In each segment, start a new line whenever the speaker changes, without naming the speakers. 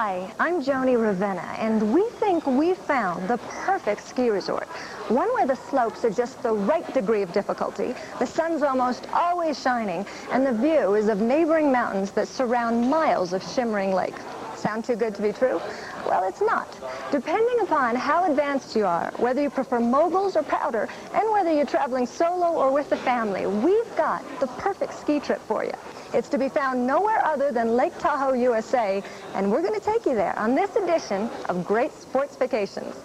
Hi, I'm Joni Ravenna, and we think we found the perfect ski resort. One where the slopes are just the right degree of difficulty, the sun's almost always shining, and the view is of neighboring mountains that surround miles of shimmering lake. Sound too good to be true? Well, it's not. Depending upon how advanced you are, whether you prefer moguls or powder, and whether you're traveling solo or with the family, we've got the perfect ski trip for you. It's to be found nowhere other than Lake Tahoe, USA, and we're going to take you there on this edition of Great Sports Vacations.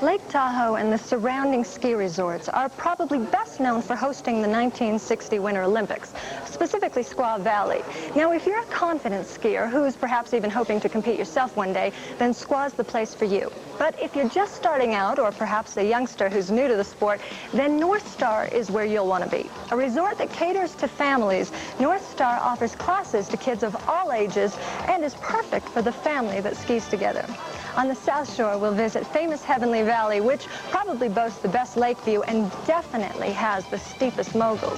Lake Tahoe and the surrounding ski resorts are probably best known for hosting the 1960 Winter Olympics, specifically Squaw Valley. Now, if you're a confident skier who's perhaps even hoping to compete yourself one day, then Squaw's the place for you. But if you're just starting out, or perhaps a youngster who's new to the sport, then North Star is where you'll want to be. A resort that caters to families, North Star offers classes to kids of all ages and is perfect for the family that skis together. On the South Shore, we'll visit famous Heavenly Valley, which probably boasts the best lake view and definitely has the steepest moguls.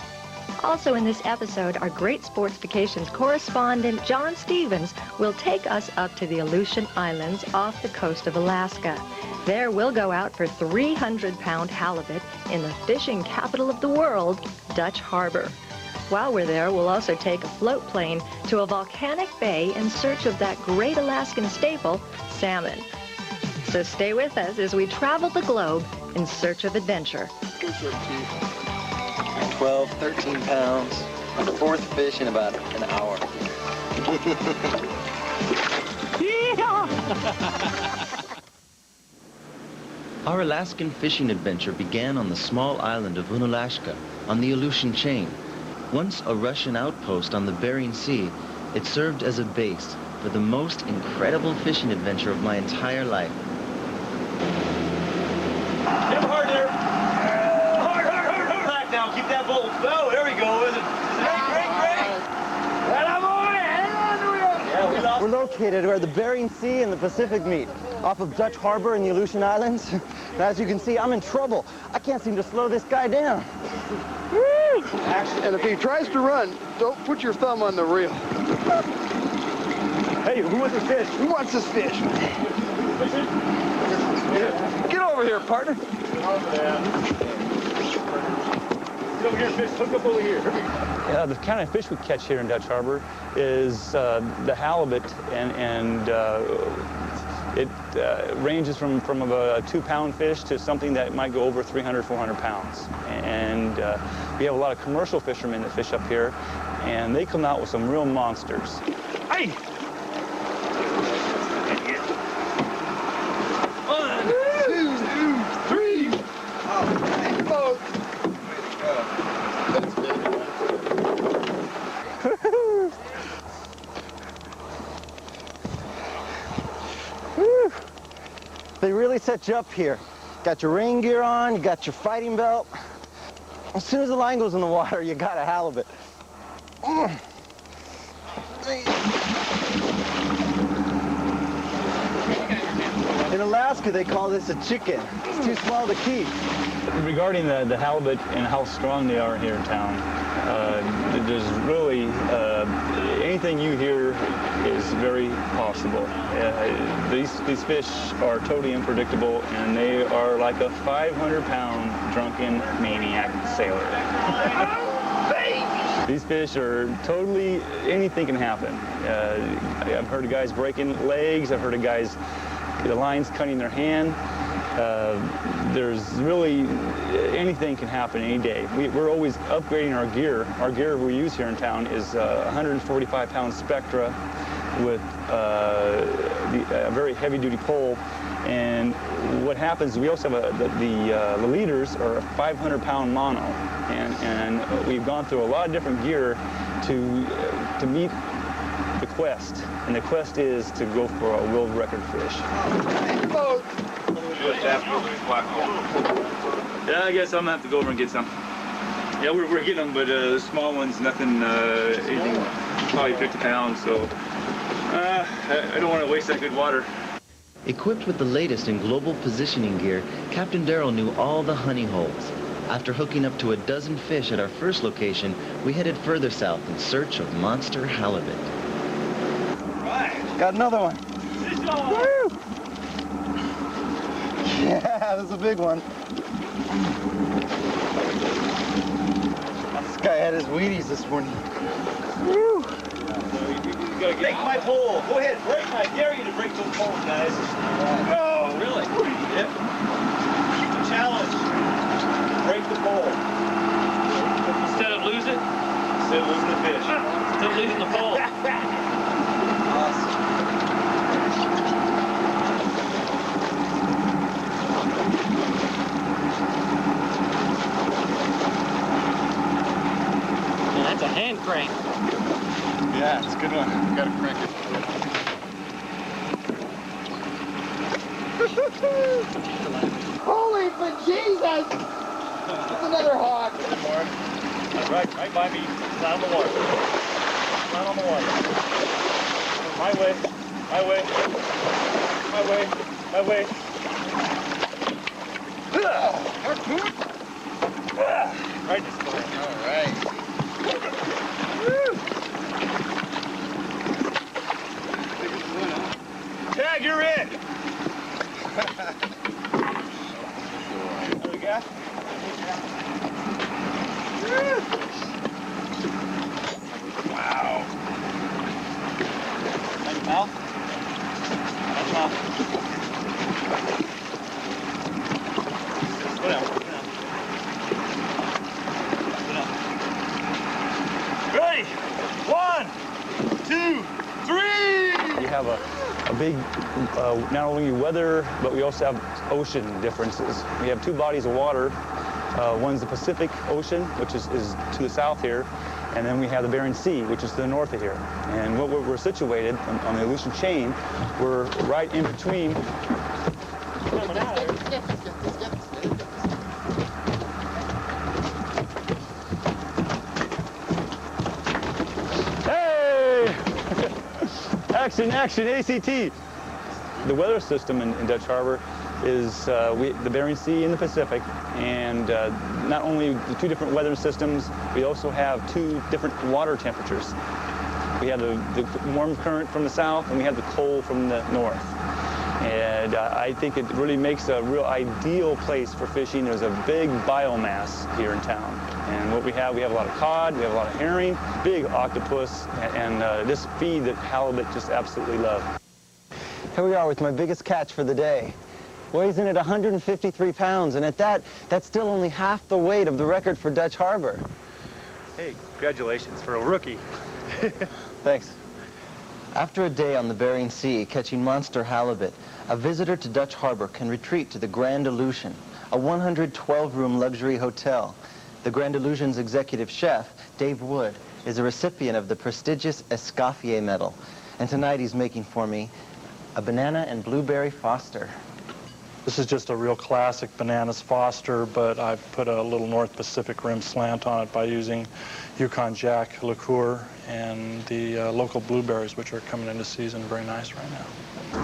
Also in this episode, our Great Sports Vacations correspondent, John Stevens, will take us up to the Aleutian Islands off the coast of Alaska. There we'll go out for 300-pound halibut in the fishing capital of the world, Dutch Harbor. While we're there, we'll also take a float plane to a volcanic bay in search of that great Alaskan staple, salmon. So stay with us as we travel the globe in search of adventure.
12, 13 pounds. On the fourth fish in about an hour.
Our Alaskan fishing adventure began on the small island of Unalaska on the Aleutian chain. Once a Russian outpost on the Bering Sea, it served as a base for the most incredible fishing adventure of my entire life.
Hit him hard there. Hard. Back now, keep that bolt. Oh, there we go. Is it? Great.
We're located where the Bering Sea and the Pacific meet, off of Dutch Harbor in the Aleutian Islands. And as you can see, I'm in trouble. I can't seem to slow this guy down.
And if he tries to run, don't put your thumb on the reel.
Hey, who wants this fish?
Who wants this fish? Get over here, partner.
Get over here, fish. Hook up over here.
The kind of fish we catch here in Dutch Harbor is the halibut, and it ranges from a 2-pound fish to something that might go over 300, 400 pounds. And we have a lot of commercial fishermen that fish up here, and they come out with some real monsters.
Hey! 1, 2, 3.
Oh.
They really set you up here. Got your rain gear on, you got your fighting belt. As soon as the line goes in the water, you got a halibut. In Alaska, they call this a chicken. It's too small to keep.
Regarding the halibut and how strong they are here in town, there's really anything you hear is very possible. These fish are totally unpredictable, and they are like a 500-pound drunken maniac sailor. These fish are totally, anything can happen. I've heard of guys breaking legs. I've heard of guys, the lines cutting their hand. There's really, anything can happen any day. We're always upgrading our gear. Our gear we use here in town is 145-pound Spectra with a very heavy-duty pole. And what happens, we also have the leaders are a 500-pound mono, and we've gone through a lot of different gear to meet the quest, and the quest is to go for a world record fish. Yeah, I guess I'm gonna have to go over and get some. Yeah, we're getting them, but small ones, nothing, anything, probably 50 pounds. So I don't want to waste that good water.
Equipped with the latest in global positioning gear, Captain Darrell knew all the honey holes. After hooking up to a dozen fish at our first location, we headed further south in search of monster halibut.
Right. Got another one. Woo! Yeah, this is a big one. This guy had his Wheaties this morning. Woo!
Break my pole. Go ahead, break my. I dare you to break those poles, guys. Oh, really? Yep. Keep the challenge. Break the pole.
Instead of losing?
Instead of losing the fish.
Instead of losing the pole.
Awesome.
Man, that's a hand crank.
Yeah, it's a good one. Gotta crank it.
Holy bejesus! That's another hawk.
That's right by me. Down the water. Down on the water. My way. My way. My way. My way. Right this way.
All right.
Tag, you're in. There we go. Wow. Nice mouth. Nice mouth. Go down. Go down. Go down. Ready? 1, 2, 3.
We have a big, not only weather, but we also have ocean differences. We have two bodies of water. One's the Pacific Ocean, which is to the south here, and then we have the Bering Sea, which is to the north of here. And what we're situated on the Aleutian chain, we're right in between. Coming out of there. Hey! Action, action, ACT! The weather system in Dutch Harbor is the Bering Sea and the Pacific, and not only the two different weather systems, we also have two different water temperatures. We have the warm current from the south, and we have the cold from the north. And I think it really makes a real ideal place for fishing. There's a big biomass here in town. And what we have a lot of cod, we have a lot of herring, big octopus, and this feed that halibut just absolutely love.
Here we are with my biggest catch for the day. Weighs in at 153 pounds, and at that, that's still only half the weight of the record for Dutch Harbor.
Hey, congratulations for a rookie.
Thanks.
After a day on the Bering Sea catching monster halibut, a visitor to Dutch Harbor can retreat to the Grand Aleutian, a 112-room luxury hotel. The Grand Aleutian's executive chef, Dave Wood, is a recipient of the prestigious Escoffier Medal, and tonight he's making for me a banana and blueberry Foster.
This is just a real classic Bananas Foster, but I've put a little North Pacific rim slant on it by using Yukon Jack liqueur and the local blueberries, which are coming into season very nice right now.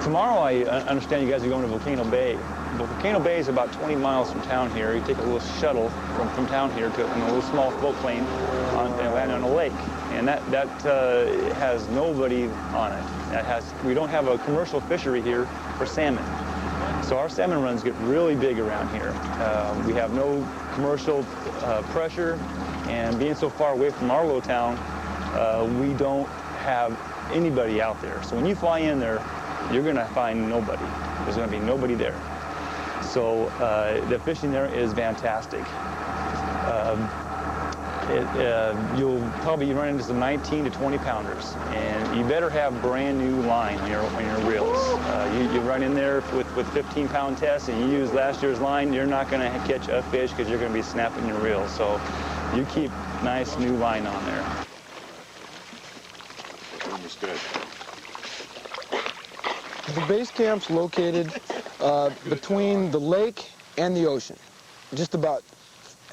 Tomorrow, I understand you guys are going to Volcano Bay. Well, Volcano Bay is about 20 miles from town here. You take a little shuttle from town here to a little small boat plane and land on a lake. And that has nobody on it. We don't have a commercial fishery here for salmon. So our salmon runs get really big around here. We have no commercial pressure, and being so far away from our little town, we don't have anybody out there. So when you fly in there, you're going to find nobody. There's going to be nobody there. So the fishing there is fantastic. you'll probably run into some 19 to 20 pounders, and you better have brand new line on your reels. You run in there with 15-pound tests and you use last year's line, you're not going to catch a fish because you're going to be snapping your reels. So you keep nice new line on there.
Almost good.
The base camp's located between the lake and the ocean, just about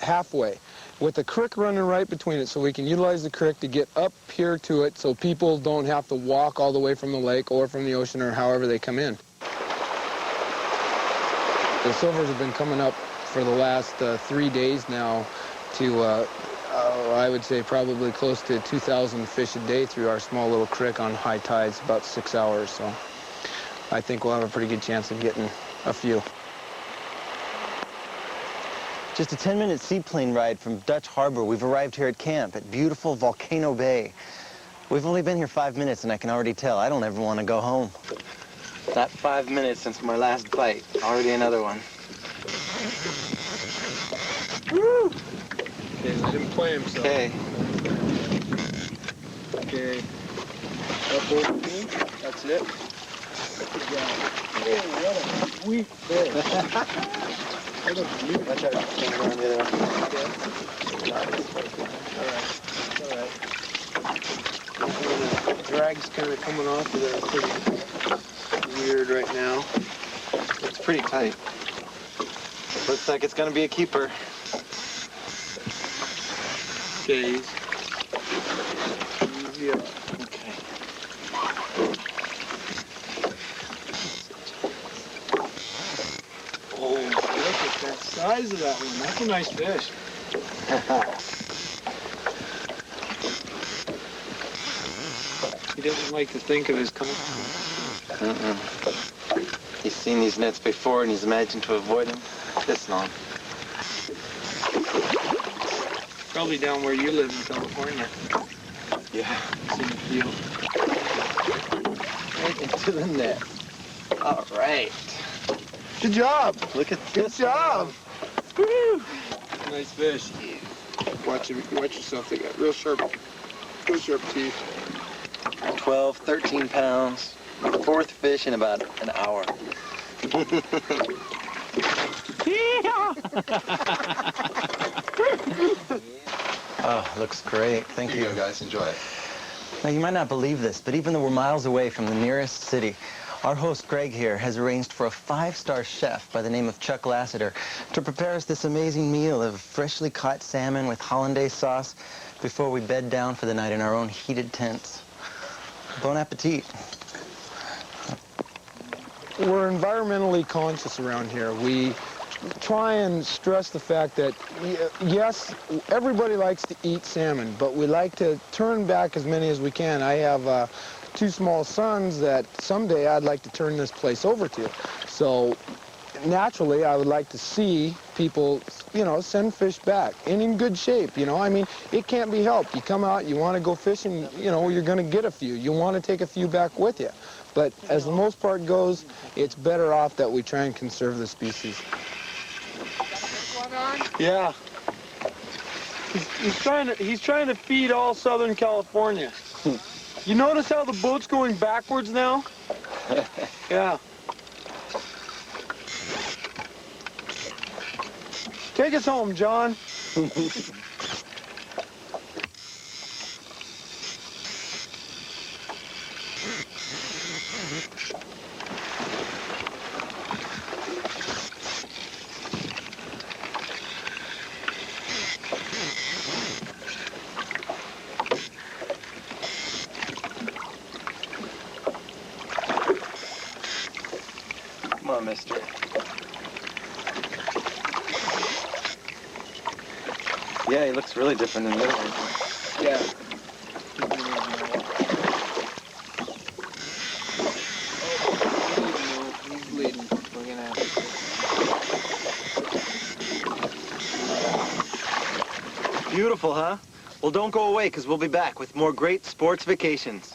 halfway, with a creek running right between it, so we can utilize the creek to get up here to it so people don't have to walk all the way from the lake or from the ocean or however they come in. The silvers have been coming up for the last 3 days now to, I would say, probably close to 2,000 fish a day through our small little creek on high tides, about 6 hours. So I think we'll have a pretty good chance of getting a few.
Just a 10-minute seaplane ride from Dutch Harbor. We've arrived here at camp at beautiful Volcano Bay. We've only been here 5 minutes, and I can already tell I don't ever want to go home.
Not 5 minutes since my last bite. Already another one.
Woo! Okay, let him play himself.
Okay.
Okay. Up over me. That's it. Good job. Oh, what a sweet fish. What a beautiful.
Watch out. Turn around the other one.
All right. The drag's kind of coming off of there pretty weird right now.
It's pretty tight. Looks like it's going to be a keeper.
Okay. Easy up.
Okay.
Oh, look at that size of that one. That's a nice fish. He doesn't like to think of his coming.
He's seen these nets before and he's imagined to avoid them this long.
Probably down where you live in California.
Yeah.
It's in the field.
Right into the net. All right.
Good job.
Look at
Good
this.
job. Woo! Nice fish. Watch yourself. They got real sharp teeth.
12, 13 pounds. Fourth fish in about an hour. Oh, looks great. Thank you.
Here you go, guys. Enjoy it.
Now, you might not believe this, but even though we're miles away from the nearest city, our host, Greg, here, has arranged for a 5-star chef by the name of Chuck Lassiter to prepare us this amazing meal of freshly caught salmon with hollandaise sauce before we bed down for the night in our own heated tents. Bon appetit.
We're environmentally conscious around here. We try and stress the fact that, yes, everybody likes to eat salmon, but we like to turn back as many as we can. I have 2 small sons that someday I'd like to turn this place over to. So naturally, I would like to see people, send fish back and in good shape, I mean, it can't be helped. You come out, you want to go fishing, you're going to get a few. You want to take a few back with you. But as the most part goes, it's better off that we try and conserve the species. Yeah. He's trying to feed all Southern California. You notice how the boat's going backwards now? Yeah. Take us home, John.
Come on, mister. Yeah, he looks really different in the middle.
Yeah. He's bleeding. We're gonna have to...
Beautiful, huh? Well, don't go away, because we'll be back with more great sports vacations.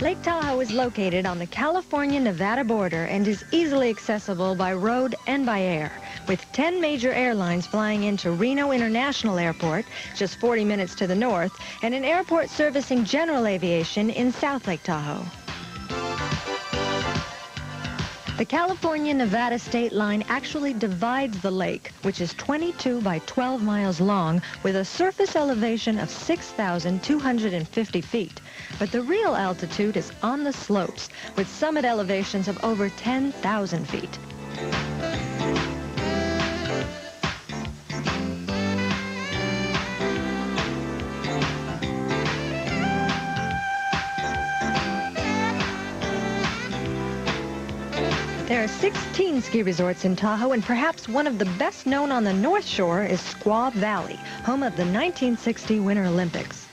Lake Tahoe is located on the California-Nevada border and is easily accessible by road and by air. With 10 major airlines flying into Reno International Airport, just 40 minutes to the north, and an airport servicing general aviation in South Lake Tahoe. The California-Nevada state line actually divides the lake, which is 22 by 12 miles long, with a surface elevation of 6,250 feet. But the real altitude is on the slopes, with summit elevations of over 10,000 feet. There are 16 ski resorts in Tahoe, and perhaps one of the best known on the North Shore is Squaw Valley, home of the 1960 Winter Olympics.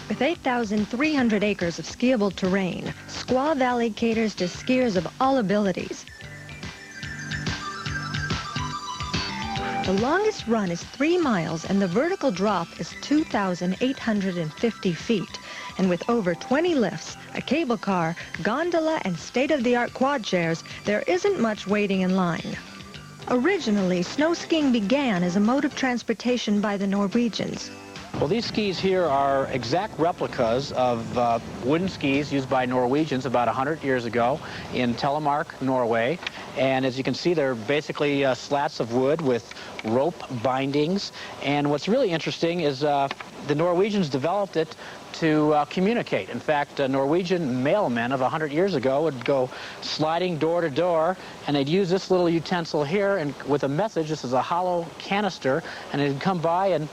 With 8,300 acres of skiable terrain, Squaw Valley caters to skiers of all abilities. The longest run is 3 miles, and the vertical drop is 2,850 feet. And with over 20 lifts, a cable car, gondola, and state-of-the-art quad chairs, there isn't much waiting in line. Originally, snow skiing began as a mode of transportation by the Norwegians.
Well, these skis here are exact replicas of wooden skis used by Norwegians about 100 years ago in Telemark, Norway. And as you can see, they're basically slats of wood with rope bindings. And what's really interesting is the Norwegians developed it to communicate. In fact, Norwegian mailmen of 100 years ago would go sliding door to door, and they'd use this little utensil here and with a message. This is a hollow canister, and they'd come by, and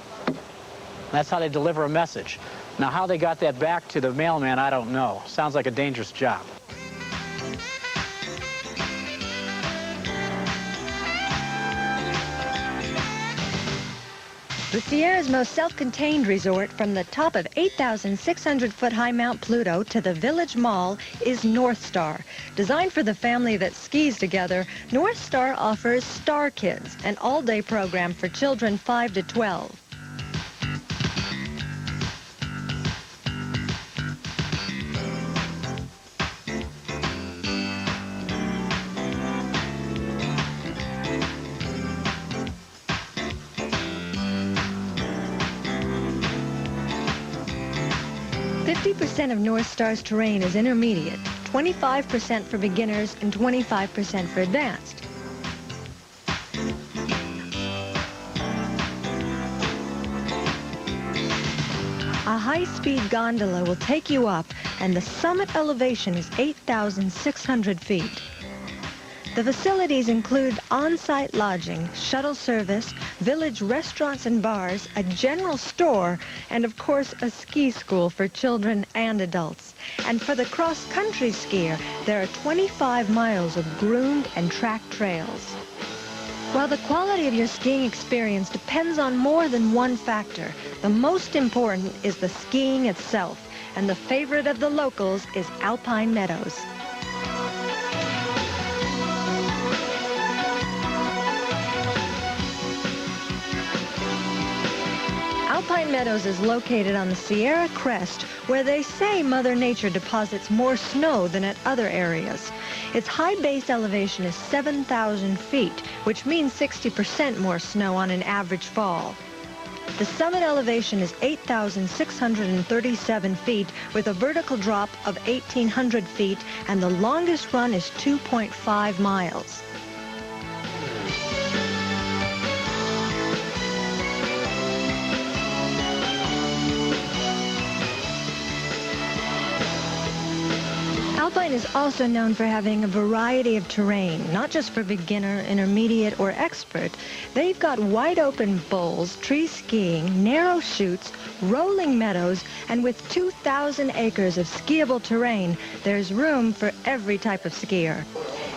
that's how they deliver a message. Now, how they got that back to the mailman, I don't know. Sounds like a dangerous job.
The Sierra's most self-contained resort, from the top of 8,600-foot-high Mount Pluto to the Village Mall, is North Star. Designed for the family that skis together, North Star offers Star Kids, an all-day program for children 5 to 12. % of North Star's terrain is intermediate, 25% for beginners and 25% for advanced. A high-speed gondola will take you up, and the summit elevation is 8,600 feet. The facilities include on-site lodging, shuttle service, village restaurants and bars, a general store, and of course a ski school for children and adults. And for the cross-country skier, there are 25 miles of groomed and tracked trails. While the quality of your skiing experience depends on more than one factor, the most important is the skiing itself, and the favorite of the locals is Alpine Meadows. Alpine Meadows is located on the Sierra Crest, where they say Mother Nature deposits more snow than at other areas. Its high base elevation is 7,000 feet, which means 60% more snow on an average fall. The summit elevation is 8,637 feet, with a vertical drop of 1,800 feet, and the longest run is 2.5 miles. Alpine is also known for having a variety of terrain, not just for beginner, intermediate, or expert. They've got wide open bowls, tree skiing, narrow chutes, rolling meadows, and with 2,000 acres of skiable terrain, there's room for every type of skier.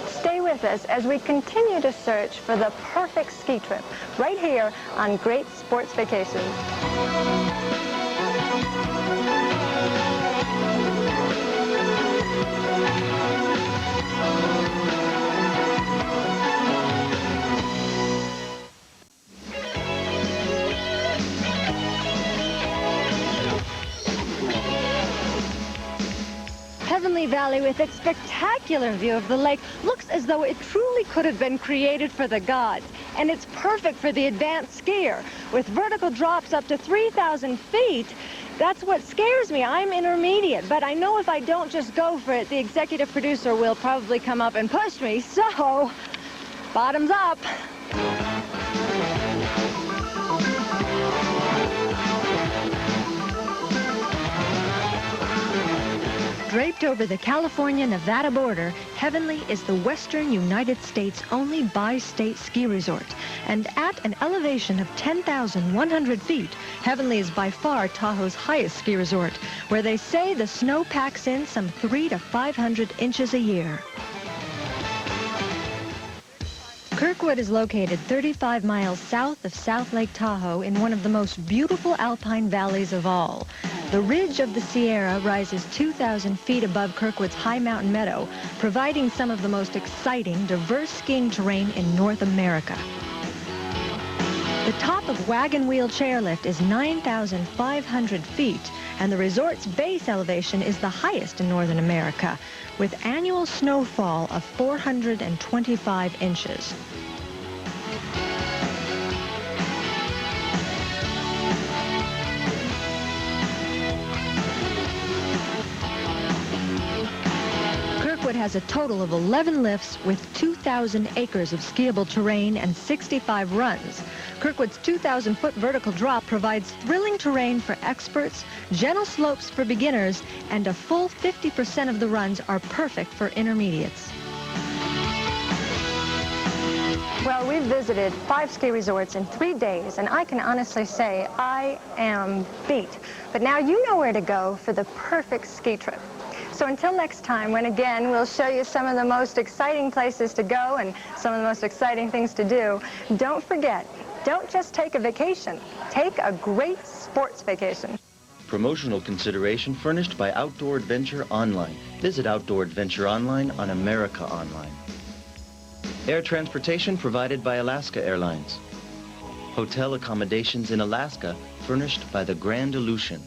Stay with us as we continue to search for the perfect ski trip, right here on Great Sports Vacations. Heavenly valley with its spectacular view of the lake looks as though it truly could have been created for the gods. And it's perfect for the advanced skier. With vertical drops up to 3,000 feet, that's what scares me. I'm intermediate, but I know if I don't just go for it, the executive producer will probably come up and push me. So, bottoms up. Draped over the California-Nevada border, Heavenly is the western United States' only bi-state ski resort. And at an elevation of 10,100 feet, Heavenly is by far Tahoe's highest ski resort, where they say the snow packs in some 300 to 500 inches a year. Kirkwood is located 35 miles south of South Lake Tahoe in one of the most beautiful alpine valleys of all. The ridge of the Sierra rises 2,000 feet above Kirkwood's high mountain meadow, providing some of the most exciting, diverse skiing terrain in North America. The top of Wagon Wheel Chairlift is 9,500 feet, and the resort's base elevation is the highest in Northern America, with annual snowfall of 425 inches. Kirkwood has a total of 11 lifts with 2,000 acres of skiable terrain and 65 runs. Kirkwood's 2,000-foot vertical drop provides thrilling terrain for experts, gentle slopes for beginners, and a full 50% of the runs are perfect for intermediates. Well, we've visited 5 ski resorts in 3 days, and I can honestly say I am beat. But now you know where to go for the perfect ski trip. So until next time, when again we'll show you some of the most exciting places to go and some of the most exciting things to do, don't forget, don't just take a vacation. Take a great sports vacation.
Promotional consideration furnished by Outdoor Adventure Online. Visit Outdoor Adventure Online on America Online. Air transportation provided by Alaska Airlines. Hotel accommodations in Alaska furnished by the Grand Aleutian.